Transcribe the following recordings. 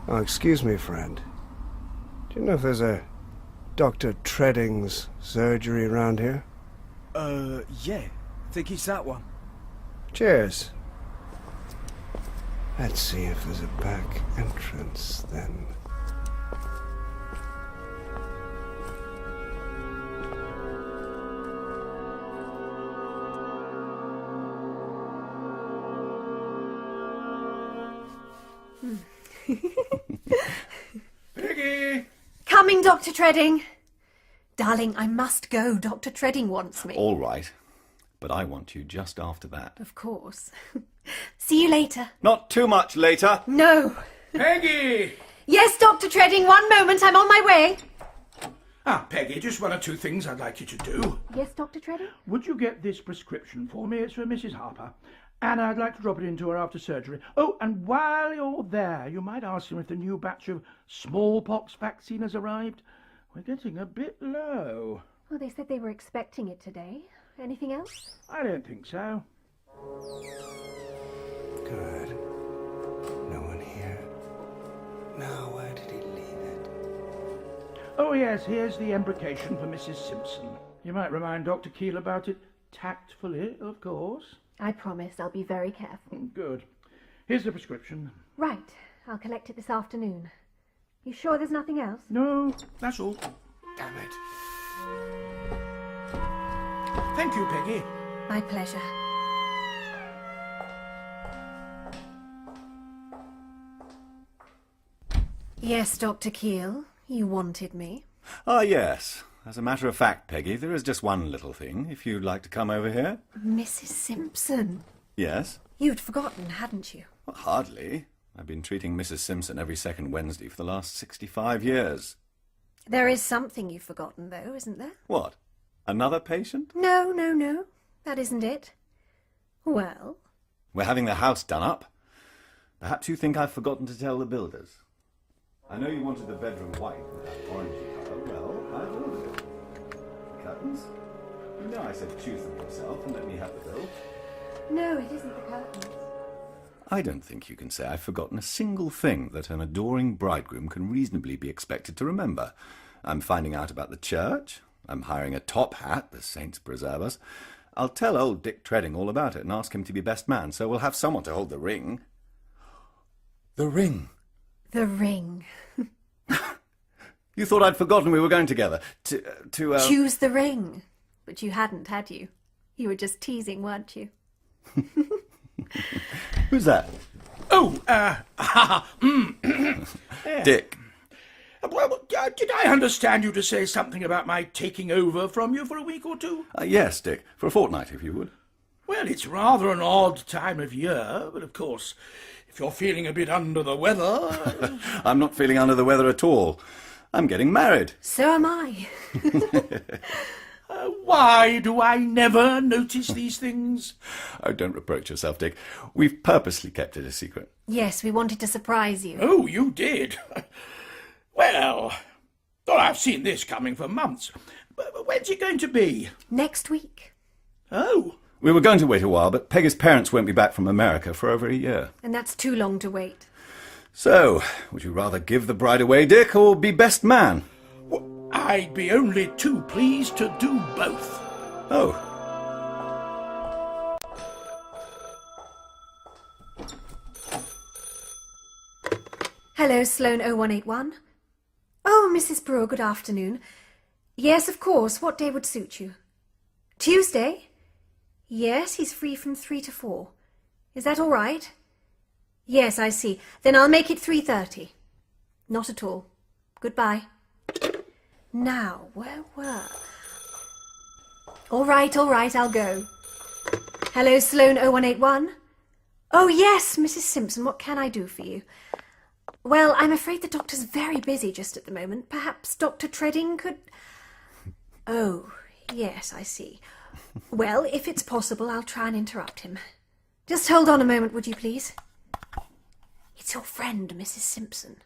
Oh, excuse me, friend. Do you know if there's a Dr. Tredding's surgery around here? Yeah. Think it's that one. Cheers. Let's see if there's a back entrance, then. Peggy! Coming, Dr. Tredding. Darling, I must go. Dr. Tredding wants me. All right, but I want you just after that. Of course. See you later. Not too much later. No. Peggy! Yes, Dr. Tredding, one moment. I'm on my way. Peggy, just one or two things I'd like you to do. Yes, Dr. Tredding? Would you get this prescription for me? It's for Mrs. Harper. And I'd like to drop it into her after surgery. Oh, and while you're there, you might ask him if the new batch of smallpox vaccine has arrived. We're getting a bit low. Well, they said they were expecting it today. Anything else? I don't think so. Good. No one here. Now, where did he leave it? Oh, yes, here's the embrocation for Mrs. Simpson. You might remind Dr. Keel about it tactfully, of course. I promise I'll be very careful. Good. Here's the prescription. Right. I'll collect it this afternoon. You sure there's nothing else? No, that's all. Damn it. Thank you, Peggy. My pleasure. Yes, Dr. Keel, you wanted me. Ah, yes. As a matter of fact, Peggy, there is just one little thing, if you'd like to come over here. Mrs. Simpson. Yes? You'd forgotten, hadn't you? Well, hardly. I've been treating Mrs. Simpson every second Wednesday for the last 65 years. There is something you've forgotten, though, isn't there? What? Another patient? No. That isn't it. Well? We're having the house done up. Perhaps you think I've forgotten to tell the builders. I know you wanted the bedroom white with that orangey colour. Well, I've ordered it. Curtains? You know I said choose them yourself and let me have the bill. No, it isn't the curtains. I don't think you can say I've forgotten a single thing that an adoring bridegroom can reasonably be expected to remember. I'm finding out about the church. I'm hiring a top hat, the saints preserve us. I'll tell old Dick Tredding all about it and ask him to be best man, so we'll have someone to hold the ring. The ring. The ring. You thought I'd forgotten we were going together. To Choose the ring. But you hadn't, had you? You were just teasing, weren't you? Who's that? Oh, Dick. Well, did I understand you to say something about my taking over from you for a week or two? Yes, Dick. For a fortnight, if you would. Well, it's rather an odd time of year, but of course, if you're feeling a bit under the weather... I'm not feeling under the weather at all. I'm getting married. So am I. Why do I never notice these things? Oh, don't reproach yourself, Dick. We've purposely kept it a secret. Yes, we wanted to surprise you. Oh, you did? Well, I've seen this coming for months. But when's it going to be? Next week. Oh. We were going to wait a while, but Peggy's parents won't be back from America for over a year. And that's too long to wait. So, would you rather give the bride away, Dick, or be best man? I'd be only too pleased to do both. Oh. Hello, Sloane 0181. Oh, Mrs. Brewer, good afternoon. Yes, of course. What day would suit you? Tuesday? Yes, he's free from 3 to 4. Is that all right? Yes, I see. Then I'll make it 3:30. Not at all. Goodbye. Now, where were... All right, I'll go. Hello, Sloane 0181. Oh, yes, Mrs. Simpson, what can I do for you? Well, I'm afraid the doctor's very busy just at the moment. Perhaps Dr. Tredding could... Oh, yes, I see. Well, if it's possible, I'll try and interrupt him. Just hold on a moment, would you please? It's your friend, Mrs. Simpson.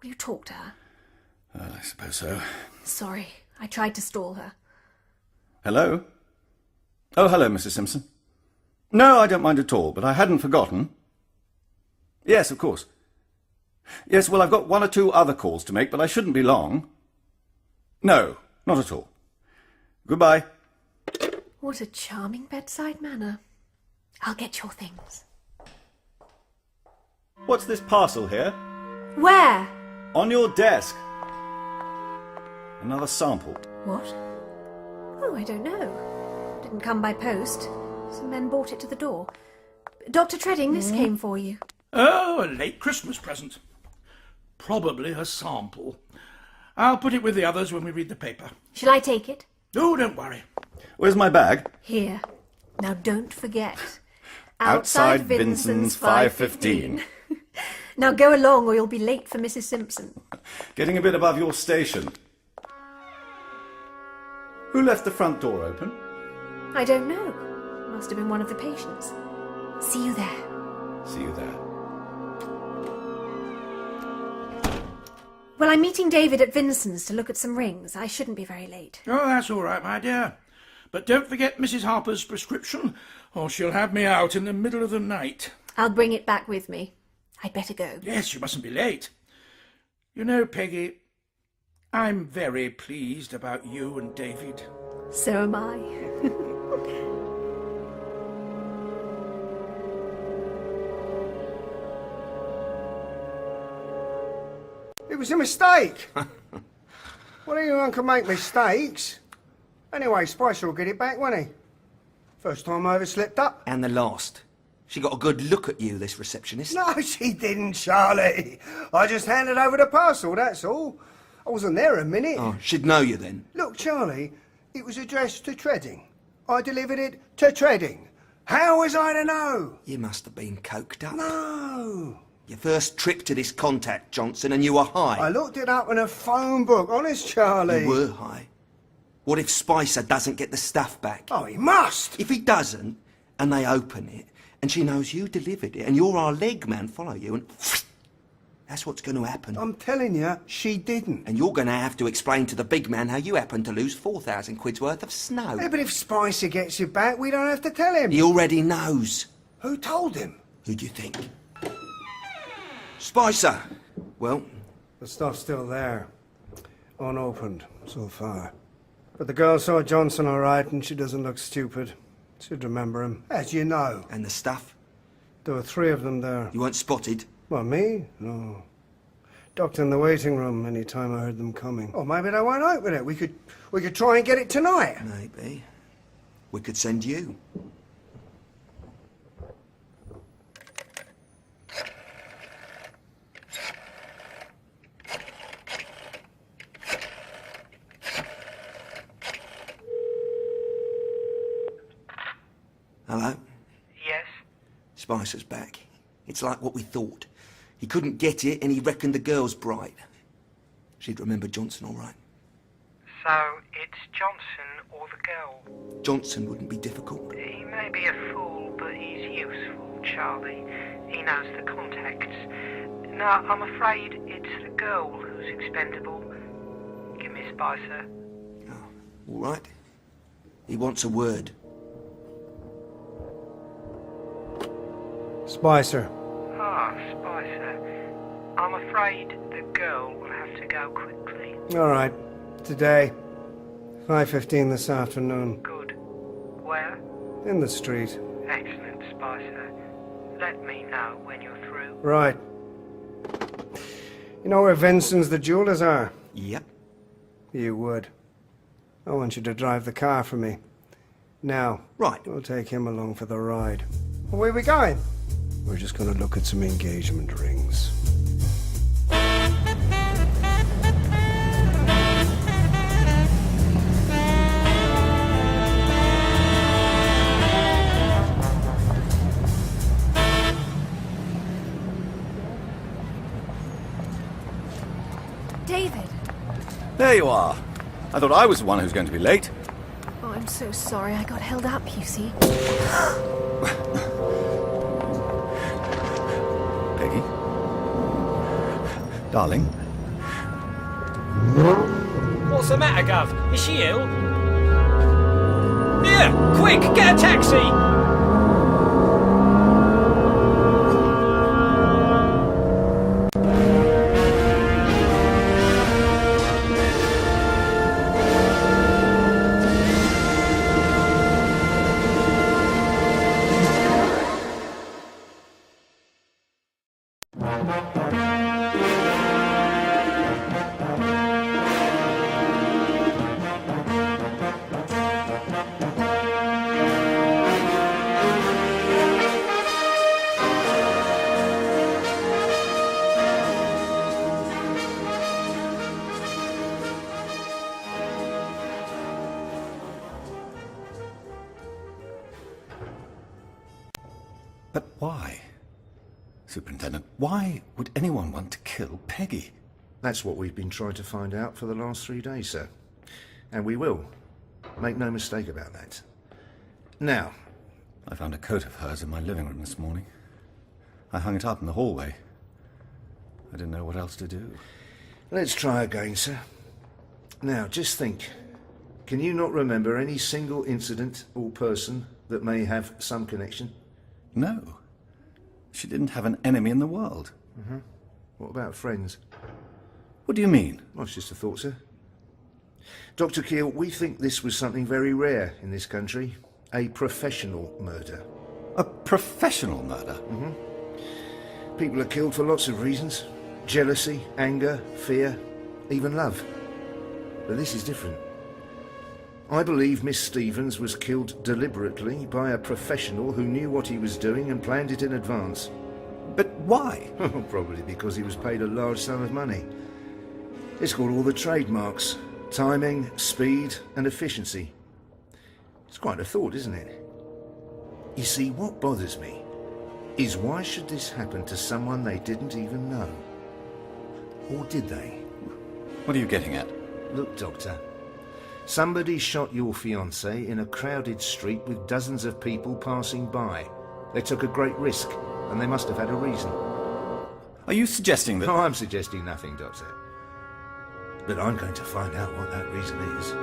Will you talk to her? I suppose so. Sorry, I tried to stall her. Hello? Oh, hello, Mrs. Simpson. No, I don't mind at all, but I hadn't forgotten. Yes, of course. Yes, well, I've got one or two other calls to make, but I shouldn't be long. No, not at all. Goodbye. What a charming bedside manner. I'll get your things. What's this parcel here? Where? On your desk. Another sample. What? Oh, I don't know. Didn't come by post. Some men brought it to the door. Dr. Tredding, this came for you. Oh, a late Christmas present. Probably a sample. I'll put it with the others when we read the paper. Shall I take it? Oh, don't worry. Where's my bag? Here. Now don't forget. Outside Vincent's 5:15. Now go along or you'll be late for Mrs. Simpson. Getting a bit above your station. Who left the front door open? I don't know. Must have been one of the patients. See you there. See you there. Well, I'm meeting David at Vincent's to look at some rings. I shouldn't be very late. Oh, that's all right, my dear. But don't forget Mrs. Harper's prescription, or she'll have me out in the middle of the night. I'll bring it back with me. I'd better go. Yes, you mustn't be late. You know, Peggy, I'm very pleased about you and David. So am I. It was a mistake. Well, anyone can make mistakes. Anyway, Spicer will get it back, won't he? First time I ever slipped up. And the last. She got a good look at you, this receptionist. No, she didn't, Charlie. I just handed over the parcel, that's all. I wasn't there a minute. Oh, she'd know you then. Look, Charlie, it was addressed to Tredding. I delivered it to Tredding. How was I to know? You must have been coked up. No. Your first trip to this contact, Johnson, and you were high. I looked it up in a phone book, honest, Charlie. You were high. What if Spicer doesn't get the stuff back? Oh, he must. If he doesn't, and they open it, and she knows you delivered it, and you're our leg man, follow you, and that's what's going to happen. I'm telling you, she didn't. And you're going to have to explain to the big man how you happened to lose 4,000 quid's worth of snow. Yeah, but if Spicer gets it back, we don't have to tell him. He already knows. Who told him? Who do you think? Spicer. Well, The stuff's still there. Unopened, so far. But the girl saw Johnson all right, and she doesn't look stupid. She'd remember him. As you know. and the stuff? There were 3 of them there. You weren't spotted? Well, me? No. Docked in the waiting room any time I heard them coming. Oh, maybe they won't open it. We could try and get it tonight. Maybe. We could send you. Hello? Yes? Spicer's back. It's like what we thought. He couldn't get it, and he reckoned the girl's bright. She'd remember Johnson all right. So it's Johnson or the girl? Johnson wouldn't be difficult. He may be a fool, but he's useful, Charlie. He knows the contacts. No, I'm afraid it's the girl who's expendable. Give me Spicer. Oh, all right. He wants a word. Spicer. Ah, Spicer. I'm afraid the girl will have to go quickly. All right. Today. 5:15 this afternoon. Good. Where? In the street. Excellent, Spicer. Let me know when you're through. Right. You know where Vincent's the jewelers are? Yep. You would. I want you to drive the car for me. Now. Right. We'll take him along for the ride. Well, where are we going? We're just going to look at some engagement rings. David. There you are. I thought I was the one who was going to be late. Oh, I'm so sorry. I got held up, you see. Peggy? Darling? What's the matter, Gov? Is she ill? Here, quick, get a taxi! But why? Superintendent, why would anyone want to kill Peggy? That's what we've been trying to find out for the last 3 days, sir. And we will. Make no mistake about that. Now, I found a coat of hers in my living room this morning. I hung it up in the hallway. I didn't know what else to do. let's try again, sir. Now, just think. Can you not remember any single incident or person that may have some connection? No. She didn't have an enemy in the world. Mm-hmm. What about friends? What do you mean? Well, it's just a thought, sir. Dr. Keel, we think this was something very rare in this country. A professional murder. A professional murder? Mm-hmm. People are killed for lots of reasons. Jealousy, anger, fear, even love. But this is different. I believe Miss Stevens was killed deliberately by a professional who knew what he was doing and planned it in advance. But why? Probably because he was paid a large sum of money. It's got all the trademarks. Timing, speed and efficiency. It's quite a thought, isn't it? You see, what bothers me is why should this happen to someone they didn't even know? Or did they? What are you getting at? Look, Doctor. Somebody shot your fiancée in a crowded street with dozens of people passing by. They took a great risk, and they must have had a reason. Are you suggesting that... No, I'm suggesting nothing, Doctor. But I'm going to find out what that reason is.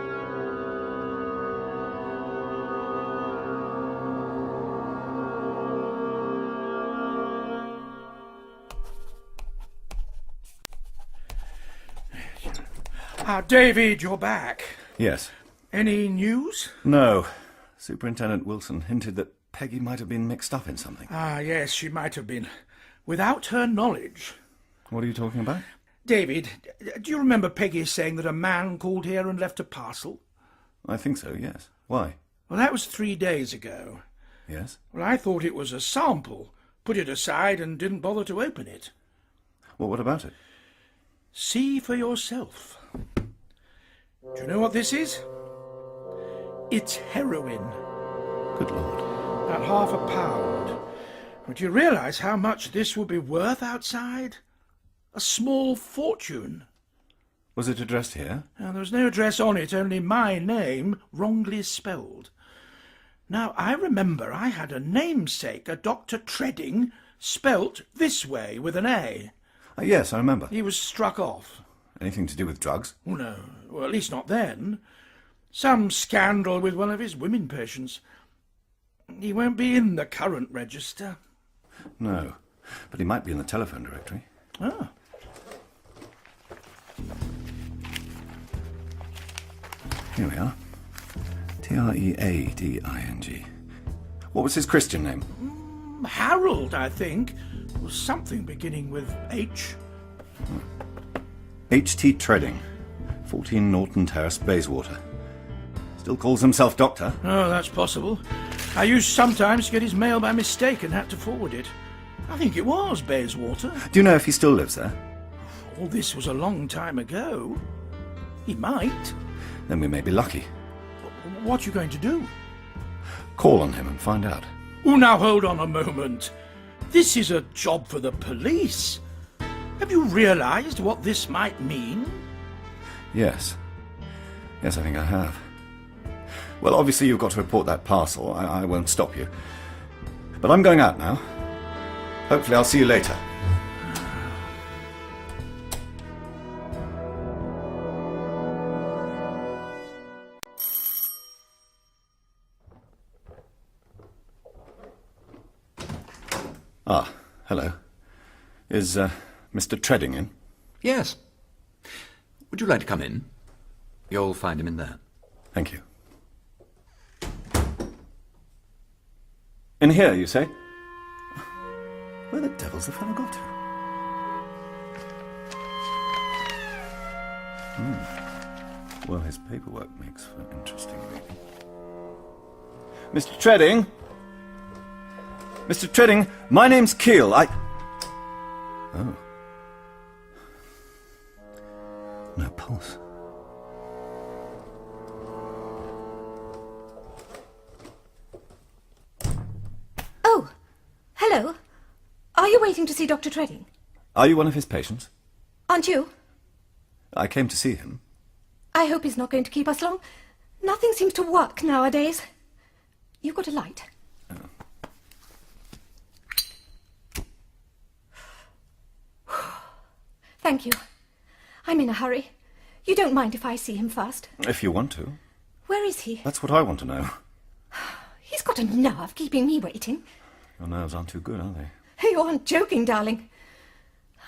David, you're back. Yes. Any news? No. Superintendent Wilson hinted that Peggy might have been mixed up in something. Yes, she might have been. Without her knowledge. What are you talking about? David, do you remember Peggy saying that a man called here and left a parcel? I think so, yes. Why? Well, that was 3 days ago. Yes? Well, I thought it was a sample. Put it aside and didn't bother to open it. Well, what about it? See for yourself. Do you know what this is? It's heroin. Good Lord. About £half. But do you realise how much this would be worth outside? A small fortune. Was it addressed here? Now, there was no address on it, only my name, wrongly spelled. Now, I remember I had a namesake, a Dr. Tredding, spelt this way, with an A. Yes, I remember. He was struck off. Anything to do with drugs? Oh, no. Well, at least not then. Some scandal with one of his women patients. He won't be in the current register. No, but he might be in the telephone directory. Ah. Here we are. Treading. What was his Christian name? Harold, I think. Was something beginning with H. H.T. Treading, 14 Norton Terrace, Bayswater. Still calls himself doctor. Oh, that's possible. I used sometimes to get his mail by mistake and had to forward it. I think it was Bayswater. Do you know if he still lives there? All this was a long time ago. He might. Then we may be lucky. What are you going to do? Call on him and find out. Oh, now hold on a moment. This is a job for the police. Have you realised what this might mean? Yes. Yes, I think I have. Well, obviously you've got to report that parcel. I won't stop you. But I'm going out now. Hopefully I'll see you later. Hello. Is, Mr. Treading in? Yes. Would you like to come in? You'll find him in there. Thank you. In here, you say? Where the devil's the fellow got to? Well, his paperwork makes for interesting reading. Mr. Treading? Mr. Treading, my name's Keel. Oh. No pulse. Oh, wanting to see Dr. Tredding? Are you one of his patients? Aren't you? I came to see him. I hope he's not going to keep us long. Nothing seems to work nowadays. You got a light? Thank you. I'm in a hurry. You don't mind if I see him first? If you want to. Where is he? That's what I want to know. He's got a nerve keeping me waiting. Your nerves aren't too good, are they? You aren't joking, darling.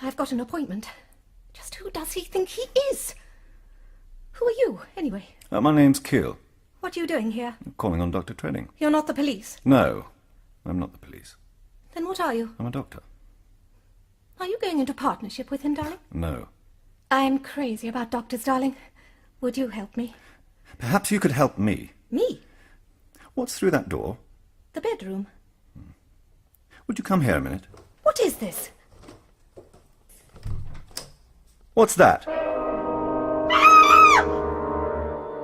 I've got an appointment. Just who does he think he is? Who are you, anyway? My name's Keel. What are you doing here? I'm calling on Dr. Tredding. You're not the police? No, I'm not the police. Then what are you? I'm a doctor. Are you going into partnership with him, darling? No. I'm crazy about doctors, darling. Would you help me? Perhaps you could help me. Me? What's through that door? The bedroom. Would you come here a minute? What is this? What's that?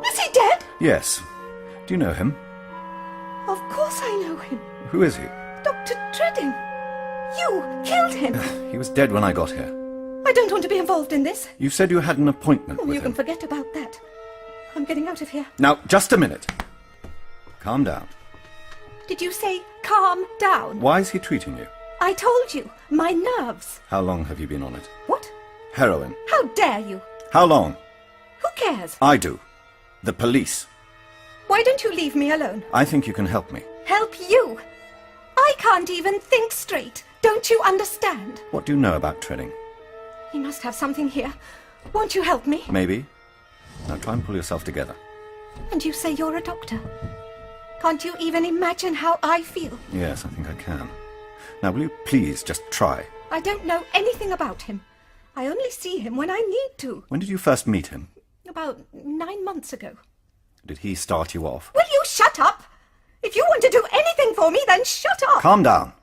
Is he dead? Yes. Do you know him? Of course I know him. Who is he? Dr. Tredding. You killed him. He was dead when I got here. I don't want to be involved in this. You said you had an appointment with You him. can forget about that. I'm getting out of here. Now, just a minute. Calm down. Did you say calm down? Why is he treating you? I told you. My nerves. How long have you been on it? What? Heroin. How dare you? How long? Who cares? I do. The police. Why don't you leave me alone? I think you can help me. Help you? I can't even think straight. Don't you understand? What do you know about Tredding? He must have something here. Won't you help me? Maybe. Now try and pull yourself together. And you say you're a doctor. Can't you even imagine how I feel? Yes, I think I can. Now, will you please just try? I don't know anything about him. I only see him when I need to. When did you first meet him? About 9 months ago. Did he start you off? Will you shut up? If you want to do anything for me, then shut up. Calm down.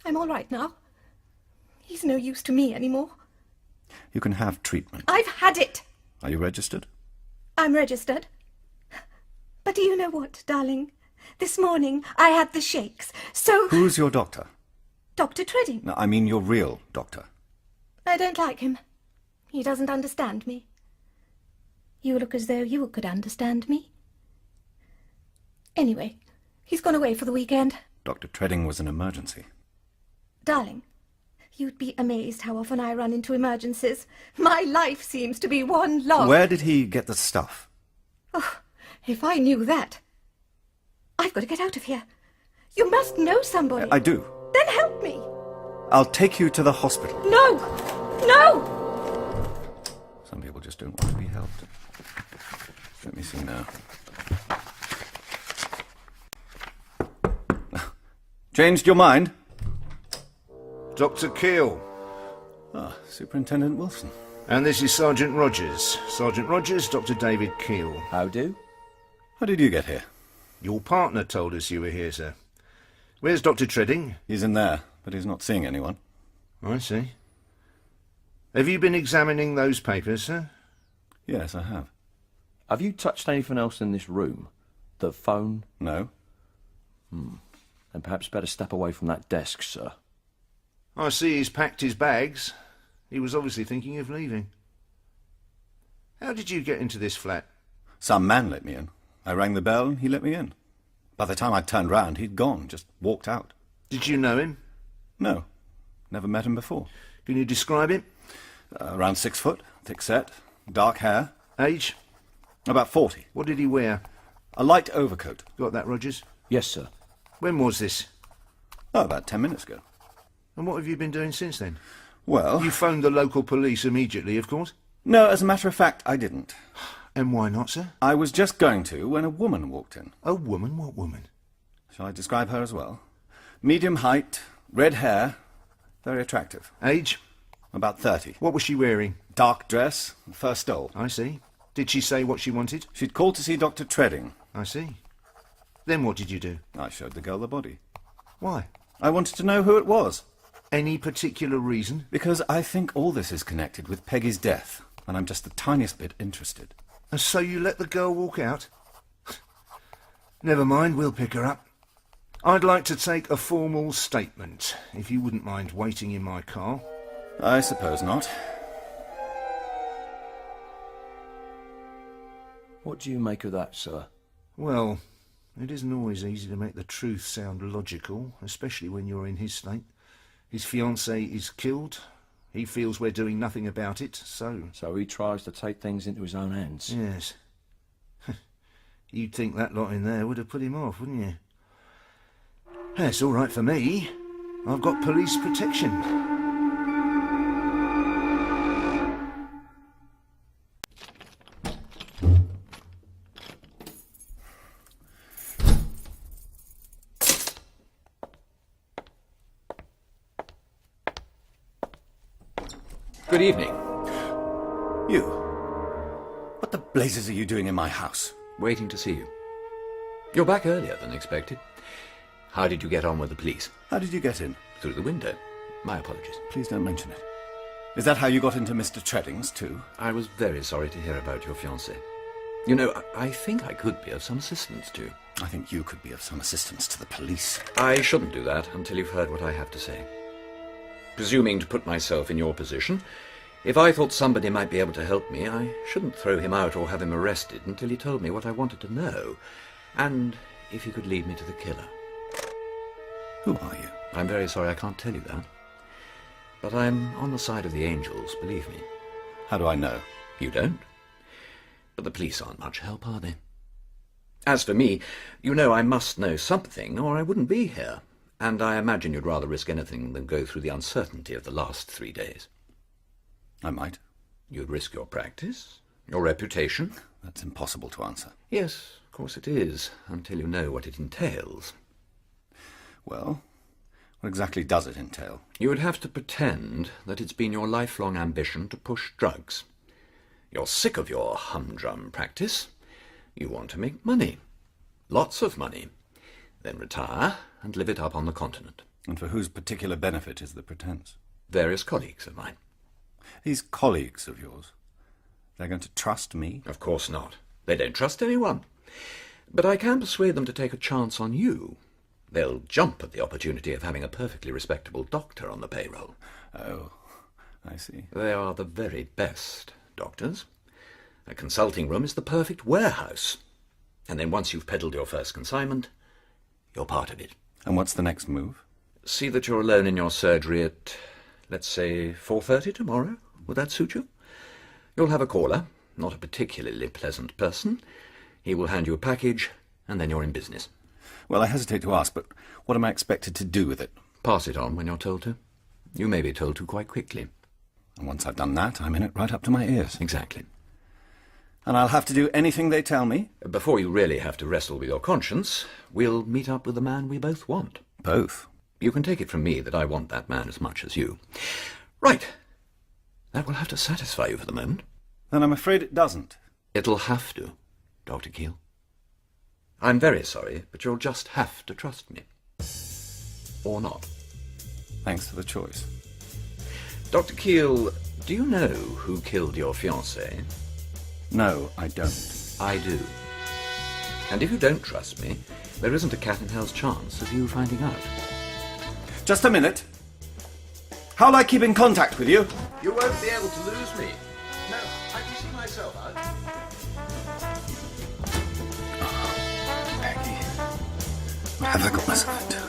I'm all right now. He's no use to me anymore. You can have treatment. I've had it. Are you registered? I'm registered. But do you know what, darling? This morning I had the shakes, so... Who's your doctor? Dr. Tredding. No, I mean your real doctor. I don't like him. He doesn't understand me. You look as though you could understand me. Anyway, he's gone away for the weekend. Dr. Tredding was an emergency. Darling, you'd be amazed how often I run into emergencies. My life seems to be one long... Where did he get the stuff? Oh, if I knew that. I've got to get out of here. You must know somebody. I do. Then help me. I'll take you to the hospital. No! No! Some people just don't want to be helped. Let me see now. Changed your mind? Dr. Keel. Ah, Superintendent Wilson. And this is Sergeant Rogers. Sergeant Rogers, Dr. David Keel. How do? How did you get here? Your partner told us you were here, sir. Where's Dr. Tredding? He's in there, but he's not seeing anyone. I see. Have you been examining those papers, sir? Yes, I have. Have you touched anything else in this room? The phone? No. Then perhaps better step away from that desk, sir. I see he's packed his bags. He was obviously thinking of leaving. How did you get into this flat? Some man let me in. I rang the bell and he let me in. By the time I turned round, he'd gone, just walked out. Did you know him? No. Never met him before. Can you describe him? Around 6 foot, thick set, dark hair. Age? About 40. What did he wear? A light overcoat. Got that, Rogers? Yes, sir. When was this? Oh, about 10 minutes ago. And what have you been doing since then? Well... You phoned the local police immediately, of course? No, as a matter of fact, I didn't. And why not, sir? I was just going to when a woman walked in. A woman? What woman? Shall I describe her as well? Medium height, red hair, very attractive. Age? About 30. What was she wearing? Dark dress, fur stole. I see. Did she say what she wanted? She'd called to see Dr. Tredding. I see. Then what did you do? I showed the girl the body. Why? I wanted to know who it was. Any particular reason? Because I think all this is connected with Peggy's death, and I'm just the tiniest bit interested. And so you let the girl walk out? Never mind, we'll pick her up. I'd like to take a formal statement, if you wouldn't mind waiting in my car. I suppose not. What do you make of that, sir? Well, it isn't always easy to make the truth sound logical, especially when you're in his state. His fiancée is killed. He feels we're doing nothing about it, so... So he tries to take things into his own hands? Yes. You'd think that lot in there would have put him off, wouldn't you? That's all right for me. I've got police protection. Good evening. You? What the blazes are you doing in my house? Waiting to see you. You're back earlier than expected. How did you get on with the police? How did you get in? Through the window. My apologies. Please don't mention it. Is that how you got into Mr. Tredding's, too? I was very sorry to hear about your fiancée. You know, I think I could be of some assistance to you. I think you could be of some assistance to the police. I shouldn't do that until you've heard what I have to say. Presuming to put myself in your position, if I thought somebody might be able to help me, I shouldn't throw him out or have him arrested until he told me what I wanted to know, and if he could lead me to the killer. Who are you? I'm very sorry I can't tell you that. But I'm on the side of the angels, believe me. How do I know? You don't. But the police aren't much help, are they? As for me, you know I must know something, or I wouldn't be here. And I imagine you'd rather risk anything than go through the uncertainty of the last 3 days. I might. You'd risk your practice, your reputation. That's impossible to answer. Yes, of course it is, until you know what it entails. Well, what exactly does it entail? You would have to pretend that it's been your lifelong ambition to push drugs. You're sick of your humdrum practice. You want to make money. Lots of money. Then retire and live it up on the continent. And for whose particular benefit is the pretense? Various colleagues of mine. These colleagues of yours, they're going to trust me? Of course not. They don't trust anyone. But I can persuade them to take a chance on you. They'll jump at the opportunity of having a perfectly respectable doctor on the payroll. Oh, I see. They are the very best doctors. A consulting room is the perfect warehouse. And then once you've peddled your first consignment, you're part of it. And what's the next move? See that you're alone in your surgery at, let's say, 4:30 tomorrow. Would that suit you? You'll have a caller, not a particularly pleasant person. He will hand you a package, and then you're in business. Well, I hesitate to ask, but what am I expected to do with it? Pass it on when you're told to. You may be told to quite quickly. And once I've done that, I'm in it right up to my ears. Exactly. And I'll have to do anything they tell me? Before you really have to wrestle with your conscience, we'll meet up with the man we both want. Both? You can take it from me that I want that man as much as you. Right. That will have to satisfy you for the moment. Then I'm afraid it doesn't. It'll have to, Dr. Keel. I'm very sorry, but you'll just have to trust me. Or not. Thanks for the choice. Dr. Keel, do you know who killed your fiancée? No, I don't. I do. And if you don't trust me, there isn't a cat in hell's chance of you finding out. Just a minute. How'll I keep in contact with you? You won't be able to lose me. No, I can see myself out. Maggie, what have I got myself into?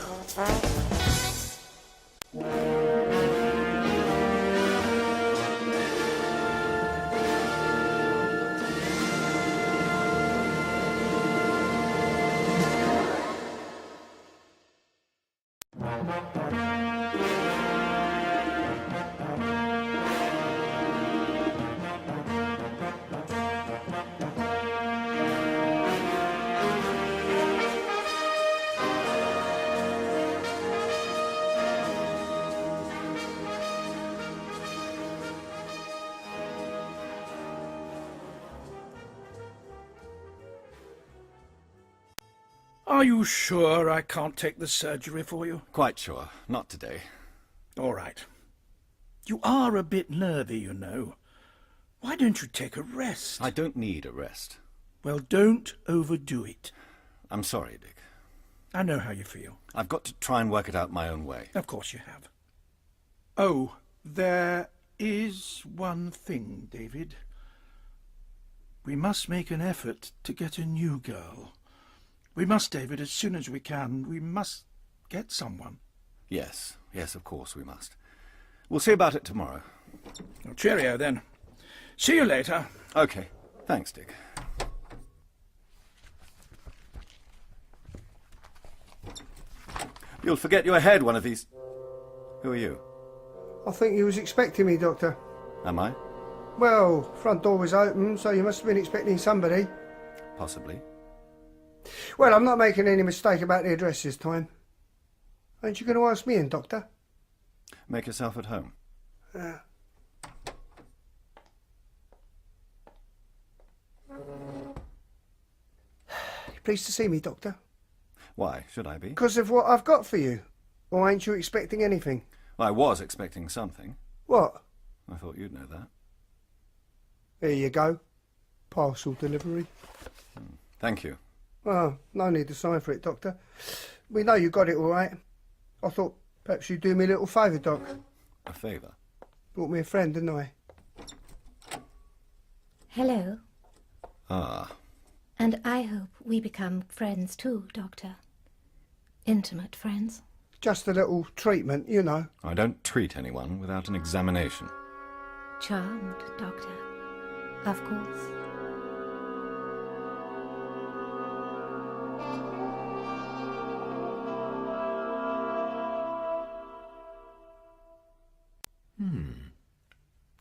Are you sure I can't take the surgery for you? Quite sure. Not today. All right. You are a bit nervy, you know. Why don't you take a rest? I don't need a rest. Well, don't overdo it. I'm sorry, Dick. I know how you feel. I've got to try and work it out my own way. Of course you have. Oh, there is one thing, David. We must make an effort to get a new girl. We must, David, as soon as we can. We must get someone. Yes, of course we must. We'll see about it tomorrow. Well, cheerio, then. See you later. Okay. Thanks, Dick. You'll forget your head one of these... Who are you? I think you was expecting me, Doctor. Am I? Well, front door was open, so you must have been expecting somebody. Possibly. Well, I'm not making any mistake about the address this time. Aren't you going to ask me in, Doctor? Make yourself at home. You pleased to see me, Doctor? Why should I be? Because of what I've got for you. Or ain't you expecting anything? Well, I was expecting something. What? I thought you'd know that. Here you go. Parcel delivery. Thank you. Oh, no need to sign for it, Doctor. We know you got it all right. I thought perhaps you'd do me a little favour, Doc. A favour? Brought me a friend, didn't I? Hello. Ah. And I hope we become friends too, Doctor. Intimate friends. Just a little treatment, you know. I don't treat anyone without an examination. Charmed, Doctor. Of course.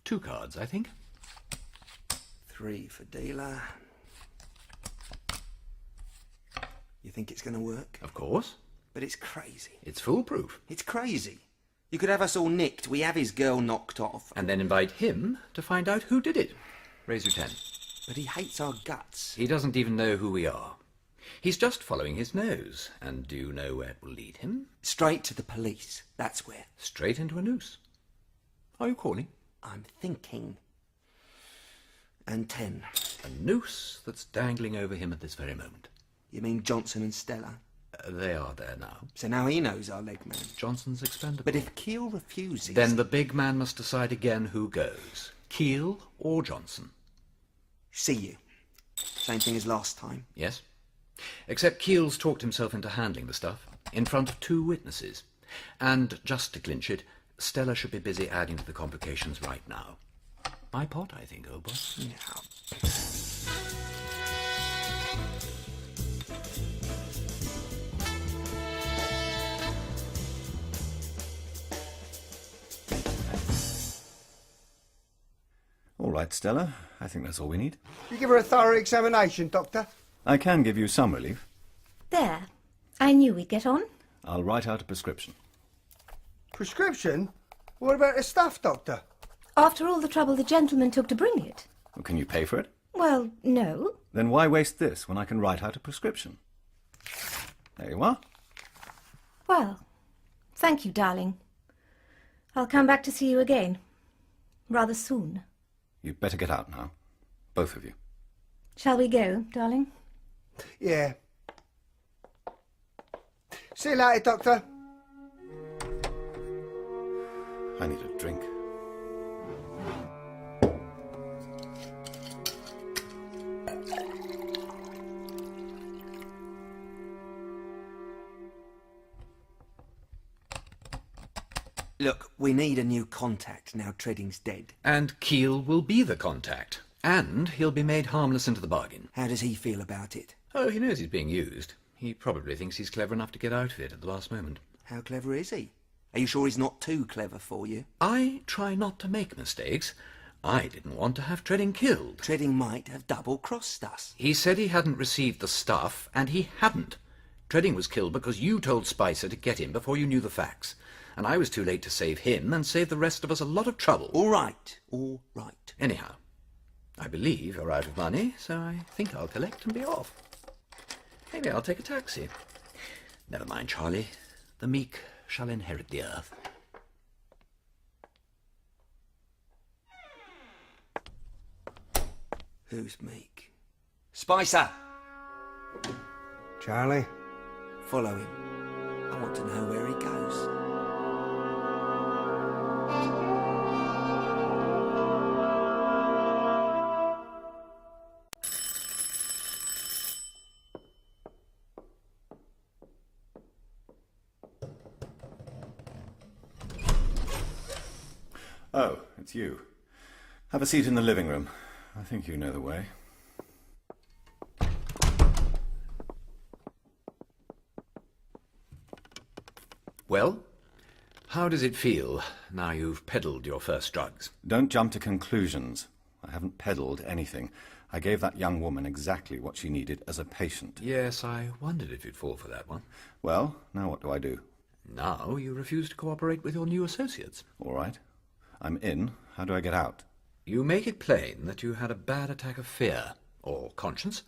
Two cards, I think. 3 for dealer. You think it's going to work? Of course. But it's crazy. It's foolproof. It's crazy. You could have us all nicked, we have his girl knocked off. And then invite him to find out who did it. Raise your 10. But he hates our guts. He doesn't even know who we are. He's just following his nose. And do you know where it will lead him? Straight to the police, that's where. Straight into a noose. Are you calling? I'm thinking. And 10. A noose that's dangling over him at this very moment. You mean Johnson and Stella? They are there now. So now he knows our leg man. Johnson's expendable. But if Keel refuses... Then the big man must decide again who goes. Keel or Johnson. See you. Same thing as last time. Yes. Except Keel's talked himself into handling the stuff, in front of 2 witnesses. And, just to clinch it, Stella should be busy adding to the complications right now. My pot, I think, old boy. Yeah. All right, Stella. I think that's all we need. You give her a thorough examination, Doctor. I can give you some relief. There. I knew we'd get on. I'll write out a prescription. Prescription? What about the stuff, Doctor? After all the trouble the gentleman took to bring it. Well, can you pay for it? Well, no. Then why waste this when I can write out a prescription? There you are. Well, thank you, darling. I'll come back to see you again. Rather soon. You'd better get out now. Both of you. Shall we go, darling? Yeah. See you later, Doctor. I need a drink. Look, we need a new contact now Treading's dead. And Keel will be the contact. And he'll be made harmless into the bargain. How does he feel about it? Oh, he knows he's being used. He probably thinks he's clever enough to get out of it at the last moment. How clever is he? Are you sure he's not too clever for you? I try not to make mistakes. I didn't want to have Treading killed. Treading might have double-crossed us. He said he hadn't received the stuff, and he hadn't. Treading was killed because you told Spicer to get him before you knew the facts. And I was too late to save him and save the rest of us a lot of trouble. All right. Anyhow, I believe you're out of money, so I think I'll collect and be off. Maybe I'll take a taxi. Never mind, Charlie. The meek shall inherit the earth. Who's meek? Spicer! Charlie? Follow him. I want to know where he goes. Oh, it's you. Have a seat in the living room. I think you know the way. Well, how does it feel now you've peddled your first drugs? Don't jump to conclusions. I haven't peddled anything. I gave that young woman exactly what she needed as a patient. Yes, I wondered if you'd fall for that one. Well, now what do I do? Now you refuse to cooperate with your new associates. All right. I'm in. How do I get out? You make it plain that you had a bad attack of fear, or conscience.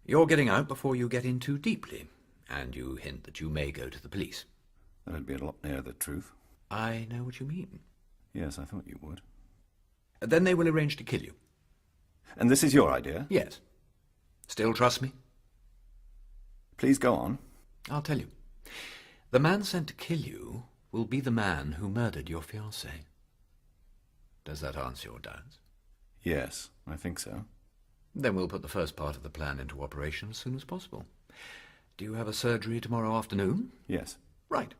You're getting out before you get in too deeply, and you hint that you may go to the police. That'd be a lot nearer the truth. I know what you mean. Yes, I thought you would. Then they will arrange to kill you. And this is your idea? Yes. Still trust me? Please go on. I'll tell you. The man sent to kill you will be the man who murdered your fiancée. Does that answer your doubts? Yes, I think so. Then we'll put the first part of the plan into operation as soon as possible. Do you have a surgery tomorrow afternoon? Yes. Right.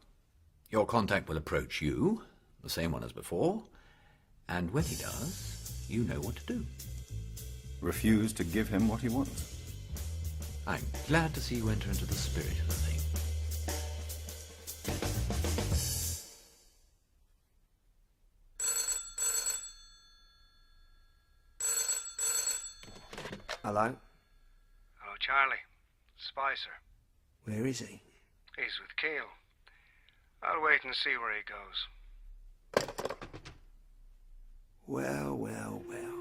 Your contact will approach you, the same one as before, and when he does, you know what to do. Refuse to give him what he wants. I'm glad to see you enter into the spirit of the thing. Hello? Oh, Charlie. Spicer. Where is he? He's with Keel. I'll wait and see where he goes. Well, well, well.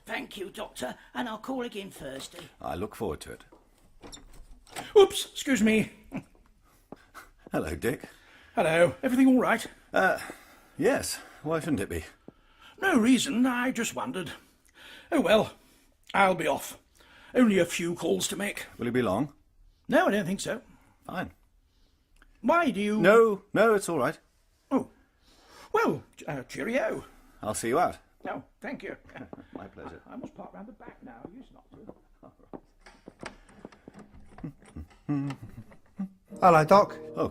Thank you, Doctor, and I'll call again Thursday. I look forward to it. Oops, excuse me. Hello, Dick. Hello, everything all right? Yes. Why shouldn't it be? No reason, I just wondered. Oh well, I'll be off. Only a few calls to make. Will you be long? No, I don't think so. Fine. Why do you... No, it's all right. Oh, well, cheerio. I'll see you out. No, thank you. My pleasure. I must park round the back now. I used not to. Hello, Doc. Oh.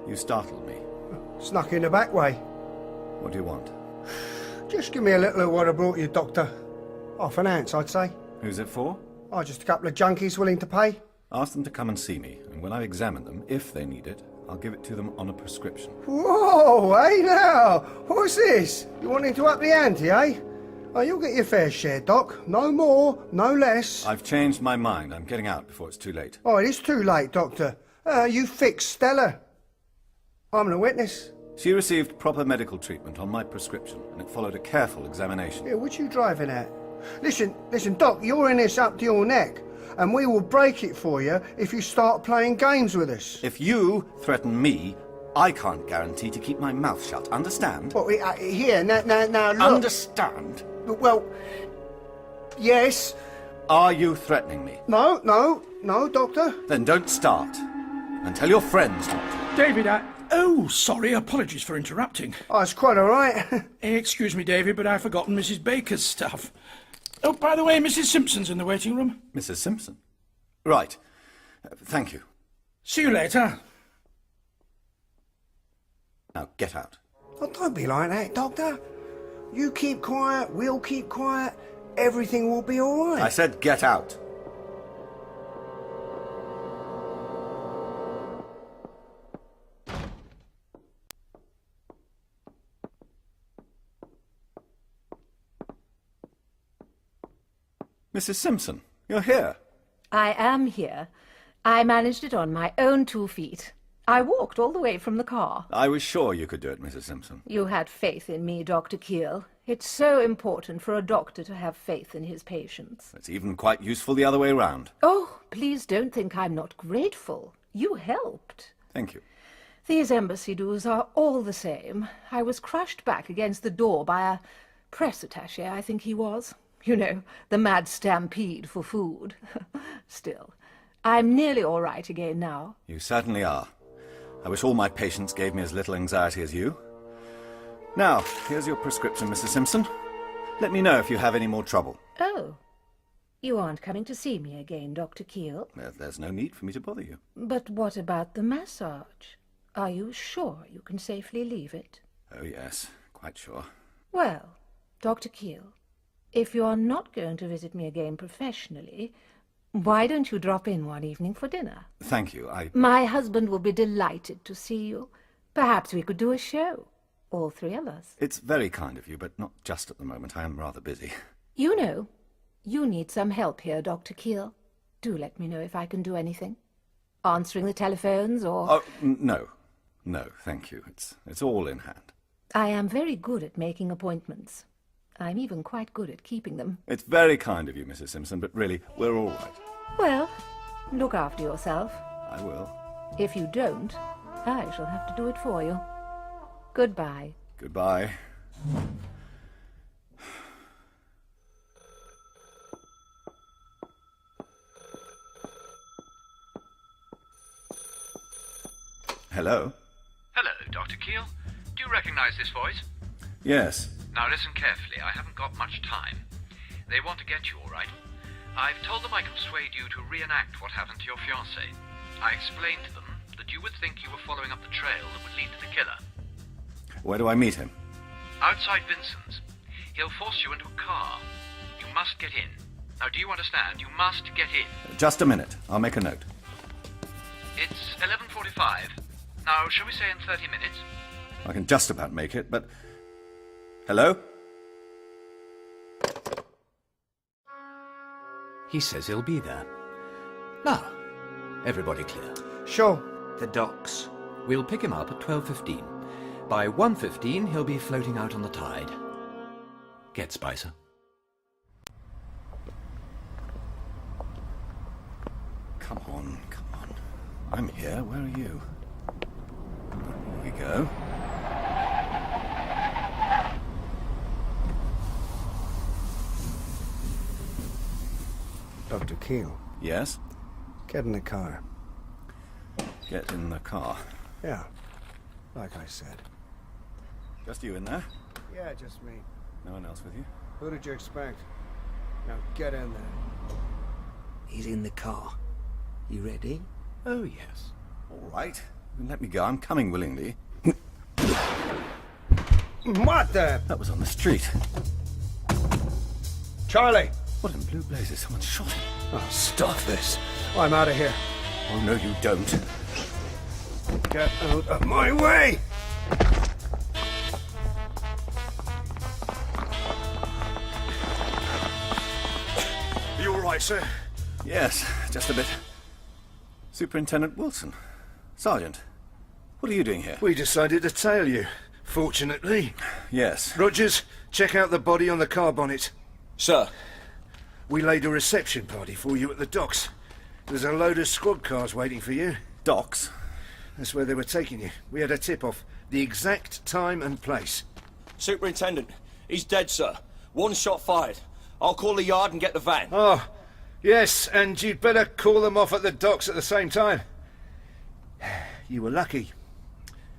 You startled me. Snuck in the back way. What do you want? Just give me a little of what I brought you, Doctor. Half an ounce, I'd say. Who's it for? Oh, just a couple of junkies willing to pay. Ask them to come and see me, and when I've examined them, if they need it, I'll give it to them on a prescription. Whoa, hey now! What's this? You wanting to up the ante, eh? Oh, you'll get your fair share, Doc. No more, no less. I've changed my mind. I'm getting out before it's too late. Oh, it is too late, Doctor. You fixed Stella. I'm the witness. She received proper medical treatment on my prescription, and it followed a careful examination. Yeah, what you driving at? Listen, Doc, you're in this up to your neck, and we will break it for you if you start playing games with us. If you threaten me, I can't guarantee to keep my mouth shut. Understand? Well, here, now, look. Understand? Well, yes. Are you threatening me? No, Doctor. Then don't start. And tell your friends not to. David, Oh, sorry, apologies for interrupting. Oh, it's quite all right. Excuse me, David, but I've forgotten Mrs. Baker's stuff. Oh, by the way, Mrs. Simpson's in the waiting room. Mrs. Simpson? Right. Thank you. See you later. Now, get out. Oh, don't be like that, Doctor. You keep quiet, we'll keep quiet, everything will be all right. I said get out. Mrs. Simpson, you're here. I am here. I managed it on my own 2 feet. I walked all the way from the car. I was sure you could do it, Mrs. Simpson. You had faith in me, Dr. Keel. It's so important for a doctor to have faith in his patients. It's even quite useful the other way round. Oh, please don't think I'm not grateful. You helped. Thank you. These embassy dues are all the same. I was crushed back against the door by a Press attaché, I think he was. You know, the mad stampede for food. Still, I'm nearly all right again now. You certainly are. I wish all my patients gave me as little anxiety as you. Now, here's your prescription, Mrs. Simpson. Let me know if you have any more trouble. Oh, you aren't coming to see me again, Dr. Keel? There's no need for me to bother you. But what about the massage? Are you sure you can safely leave it? Oh, yes, quite sure. Well, Dr. Keel, if you're not going to visit me again professionally, why don't you drop in one evening for dinner? Thank you, My husband will be delighted to see you. Perhaps we could do a show, all three of us. It's very kind of you, but not just at the moment. I am rather busy. You know, you need some help here, Dr. Keel. Do let me know if I can do anything. Answering the telephones or... Oh, no. No, thank you. It's all in hand. I am very good at making appointments. I'm even quite good at keeping them. It's very kind of you, Mrs. Simpson, but really, we're all right. Well, look after yourself. I will. If you don't, I shall have to do it for you. Goodbye. Goodbye. Hello? Hello, Dr. Keel. Do you recognize this voice? Yes. Now listen carefully. I haven't got much time. They want to get you, all right. I've told them I can persuade you to reenact what happened to your fiancée. I explained to them that you would think you were following up the trail that would lead to the killer. Where do I meet him? Outside Vincent's. He'll force you into a car. You must get in. Now, do you understand? You must get in. Just a minute. I'll make a note. It's 11:45. Now, shall we say in 30 minutes? I can just about make it, but... Hello? He says he'll be there. Now, everybody clear? Sure. The docks. We'll pick him up at 12:15. By 1:15, he'll be floating out on the tide. Get Spicer. Come on, come on. I'm here. Where are you? Here we go. Dr. Keel, Yes? get in the car. Get in the car. Yeah, like I said. Just you in there? Yeah, just me. No one else with you? Who did you expect? Now get in there. He's in the car. You ready? Oh, yes. All right. Then let me go. I'm coming willingly. What the? That was on the street. Charlie! What in blue blazes? Someone shot him. Oh, stop this. I'm out of here. Oh, no, you don't. Get out of my way! Are you all right, sir? Yes, just a bit. Superintendent Wilson. Sergeant, what are you doing here? We decided to tail you, fortunately. Yes. Rogers, check out the body on the car bonnet. Sir. We laid a reception party for you at the docks. There's a load of squad cars waiting for you. Docks? That's where they were taking you. We had a tip-off. The exact time and place. Superintendent, he's dead, sir. One shot fired. I'll call the yard and get the van. Oh, yes, and you'd better call them off at the docks at the same time. You were lucky.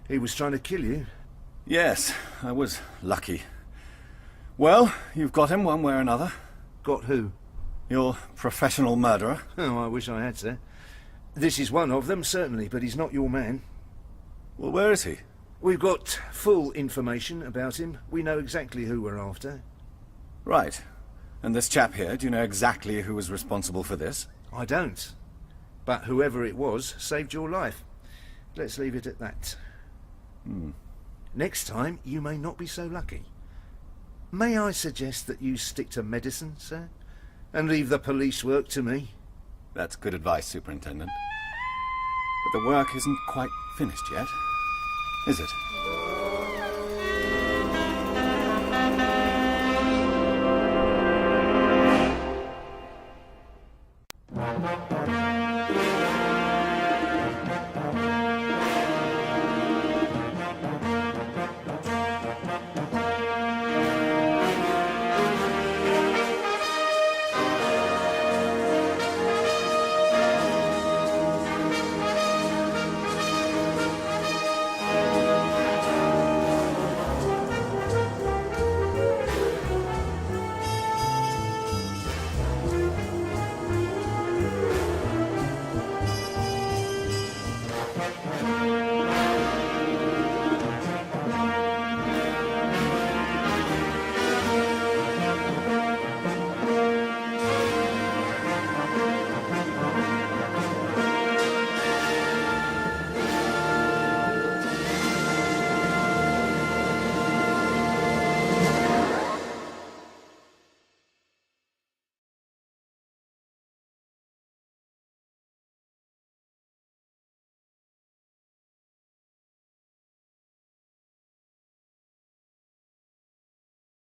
He was trying to kill you. Yes, I was lucky. Well, you've got him one way or another. Got who? Your professional murderer. Oh, I wish I had, sir. This is one of them, certainly, but he's not your man. Well, where is he? We've got full information about him. We know exactly who we're after. Right. And this chap here, do you know exactly who was responsible for this? I don't. But whoever it was saved your life. Let's leave it at that. Next time, you may not be so lucky. May I suggest that you stick to medicine, sir? And leave the police work to me? That's good advice, Superintendent. But the work isn't quite finished yet, is it?